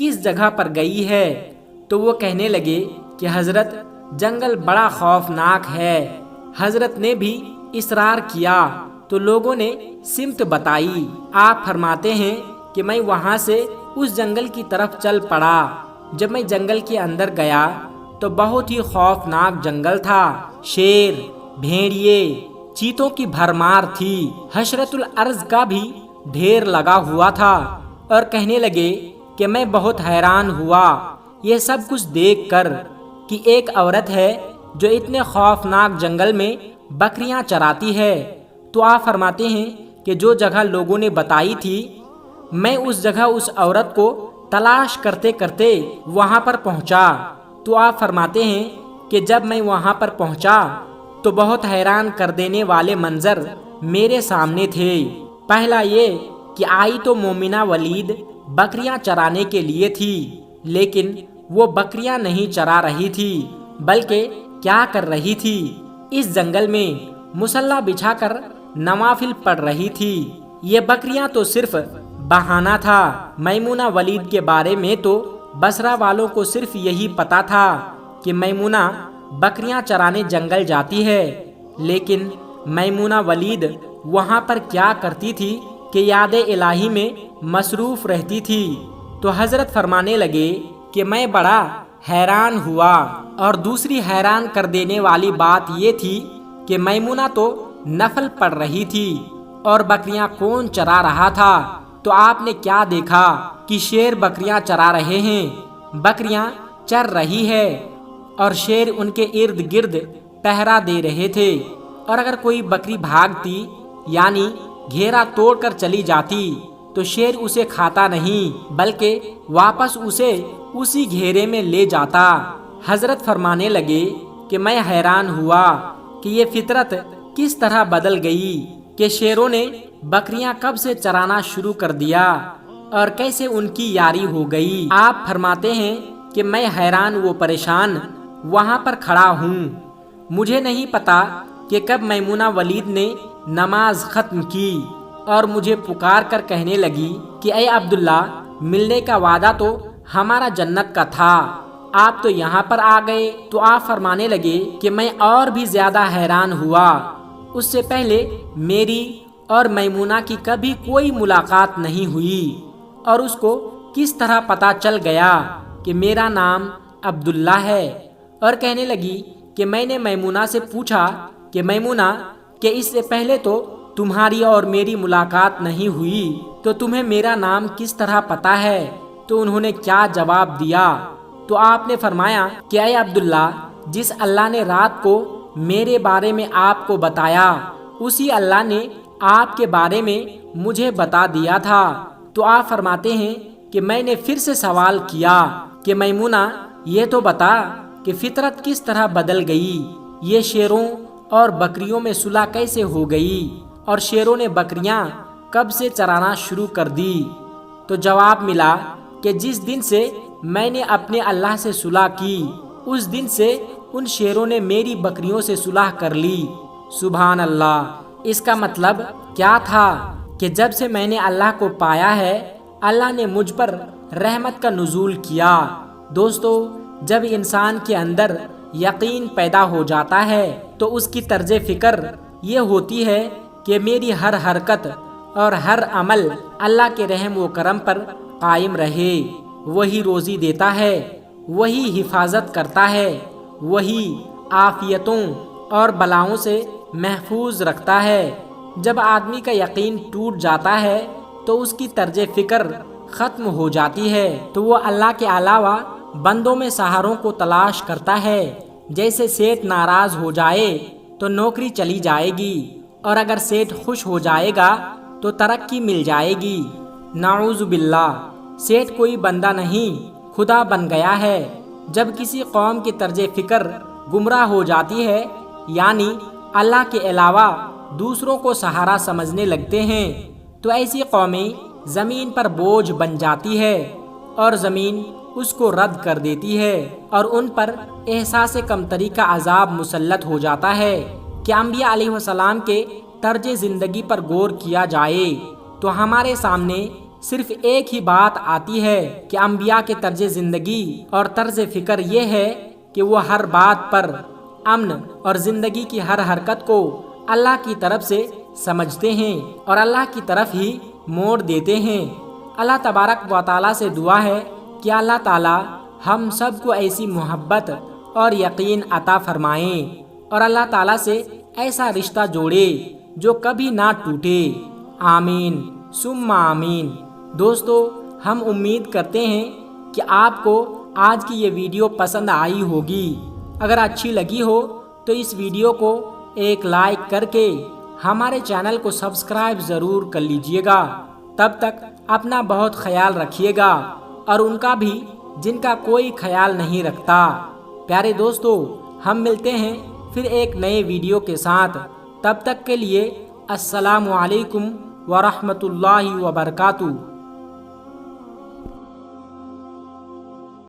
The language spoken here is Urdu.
کس جگہ پر گئی ہے؟ تو وہ کہنے لگے کہ حضرت جنگل بڑا خوفناک ہے۔ حضرت نے بھی اصرار کیا تو لوگوں نے سمت بتائی۔ آپ فرماتے ہیں کہ میں وہاں سے اس جنگل کی طرف چل پڑا۔ جب میں جنگل کے اندر گیا تو بہت ہی خوفناک جنگل تھا۔ شیر، بھیڑیے، چیتوں کی بھرمار تھی۔ حشرت الارض کا بھی ڈھیر لگا ہوا تھا، اور کہنے لگے کہ میں بہت حیران ہوا یہ سب کچھ دیکھ کر کہ ایک عورت ہے جو اتنے خوفناک جنگل میں بکریاں چراتی ہے۔ تو آپ فرماتے ہیں کہ جو جگہ لوگوں نے بتائی تھی میں اس جگہ اس عورت کو تلاش کرتے کرتے وہاں پر پہنچا۔ تو آپ فرماتے ہیں کہ جب میں وہاں پر پہنچا تو بہت حیران کر دینے والے منظر میرے سامنے تھے۔ پہلا یہ کہ آئی تو مومنہ ولید بکریاں چرانے کے لیے تھی، لیکن وہ بکریاں نہیں چرا رہی تھی بلکہ کیا کر رہی تھی؟ اس جنگل میں مصلی بچھا کر نوافل پڑھ رہی تھی۔ یہ بکریاں تو صرف بہانہ تھا۔ میمونہ ولید کے بارے میں تو بصرہ والوں کو صرف یہی پتا تھا کہ میمونہ بکریاں چرانے جنگل جاتی ہے، لیکن میمونہ ولید وہاں پر کیا کرتی تھی کہ یاد الہی میں مصروف رہتی تھی۔ تو حضرت فرمانے لگے کہ میں بڑا حیران ہوا، اور دوسری حیران کر دینے والی بات یہ تھی کہ میمونہ تو نفل پڑھ رہی تھی اور بکریاں کون چرا رہا تھا؟ تو آپ نے کیا دیکھا کہ شیر بکریاں چرا رہے ہیں، بکریاں چر رہی ہے اور شیر ان کے ارد گرد پہرا دے رہے تھے، اور اگر کوئی بکری بھاگتی یعنی گھیرا توڑ کر چلی جاتی تو شیر اسے کھاتا نہیں بلکہ واپس اسے اسی گھیرے میں لے جاتا۔ حضرت فرمانے لگے کہ میں حیران ہوا کہ یہ فطرت کس طرح بدل گئی کہ شیروں نے بکریاں کب سے چرانا شروع کر دیا اور کیسے ان کی یاری ہو گئی۔ آپ فرماتے ہیں کہ میں حیران و پریشان وہاں پر کھڑا ہوں۔ مجھے نہیں پتا کہ کب میمونہ ولید نے نماز ختم کی اور مجھے پکار کر کہنے لگی کہ اے عبداللہ، ملنے کا وعدہ تو ہمارا جنت کا تھا، آپ تو یہاں پر آ گئے۔ تو آپ فرمانے لگے کہ میں اور بھی زیادہ حیران ہوا۔ اس سے پہلے میری اور میمونہ کی کبھی کوئی ملاقات نہیں ہوئی، اور اس کو کس طرح پتا چل گیا کہ میرا نام عبداللہ ہے؟ اور کہنے لگی کہ میں نے میمونہ سے پوچھا کہ میمونہ، کہ اس سے پہلے تو تمہاری اور میری ملاقات نہیں ہوئی تو تمہیں میرا نام کس طرح پتا ہے؟ تو انہوں نے کیا جواب دیا؟ تو آپ نے فرمایا کہ اے عبداللہ، جس اللہ نے رات کو میرے بارے میں آپ کو بتایا اسی اللہ نے آپ کے بارے میں مجھے بتا دیا تھا۔ تو آپ فرماتے ہیں کہ میں نے پھر سے سوال کیا کہ میمونہ، یہ تو بتا کہ فطرت کس طرح بدل گئی، یہ شیروں اور بکریوں میں صلح کیسے ہو گئی، اور شیروں نے بکریاں کب سے چرانا شروع کر دی؟ تو جواب ملا کہ جس دن سے میں نے اپنے اللہ سے صلح کی اس دن سے ان شیروں نے میری بکریوں سے صلح کر لی۔ سبحان اللہ! اس کا مطلب کیا تھا کہ جب سے میں نے اللہ کو پایا ہے اللہ نے مجھ پر رحمت کا نزول کیا۔ دوستو، جب انسان کے اندر یقین پیدا ہو جاتا ہے تو اس کی طرز فکر یہ ہوتی ہے کہ میری ہر حرکت اور ہر عمل اللہ کے رحم و کرم پر قائم رہے۔ وہی روزی دیتا ہے، وہی حفاظت کرتا ہے، وہی آفیتوں اور بلاؤں سے محفوظ رکھتا ہے۔ جب آدمی کا یقین ٹوٹ جاتا ہے تو اس کی طرز فکر ختم ہو جاتی ہے تو وہ اللہ کے علاوہ بندوں میں سہاروں کو تلاش کرتا ہے۔ جیسے سیٹ ناراض ہو جائے تو نوکری چلی جائے گی، اور اگر سیٹ خوش ہو جائے گا تو ترقی مل جائے گی۔ نعوذ باللہ! سیٹ کوئی بندہ نہیں، خدا بن گیا ہے۔ جب کسی قوم کی طرز فکر گمراہ ہو جاتی ہے یعنی اللہ کے علاوہ دوسروں کو سہارا سمجھنے لگتے ہیں تو ایسی قومیں زمین پر بوجھ بن جاتی ہے اور زمین اس کو رد کر دیتی ہے، اور ان پر احساس کمتری کا عذاب مسلط ہو جاتا ہے۔ کہ انبیاء علیہ السلام کے طرز زندگی پر غور کیا جائے تو ہمارے سامنے صرف ایک ہی بات آتی ہے کہ انبیاء کے طرز زندگی اور طرز فکر یہ ہے کہ وہ ہر بات پر امن اور زندگی کی ہر حرکت کو اللہ کی طرف سے سمجھتے ہیں اور اللہ کی طرف ہی موڑ دیتے ہیں۔ اللہ تبارک و تعالیٰ سے دعا ہے کہ اللہ تعالیٰ ہم سب کو ایسی محبت اور یقین عطا فرمائیں اور اللہ تعالیٰ سے ایسا رشتہ جوڑے جو کبھی نہ ٹوٹے۔ آمین ثم آمین۔ دوستو، ہم امید کرتے ہیں کہ آپ کو آج کی یہ ویڈیو پسند آئی ہوگی۔ اگر اچھی لگی ہو تو اس ویڈیو کو ایک لائک کر کے ہمارے چینل کو سبسکرائب ضرور کر لیجئے گا۔ تب تک اپنا بہت خیال رکھیے گا اور ان کا بھی جن کا کوئی خیال نہیں رکھتا۔ پیارے دوستو، ہم ملتے ہیں پھر ایک نئے ویڈیو کے ساتھ۔ تب تک کے لیے السلام علیکم ورحمۃ اللہ وبرکاتہ۔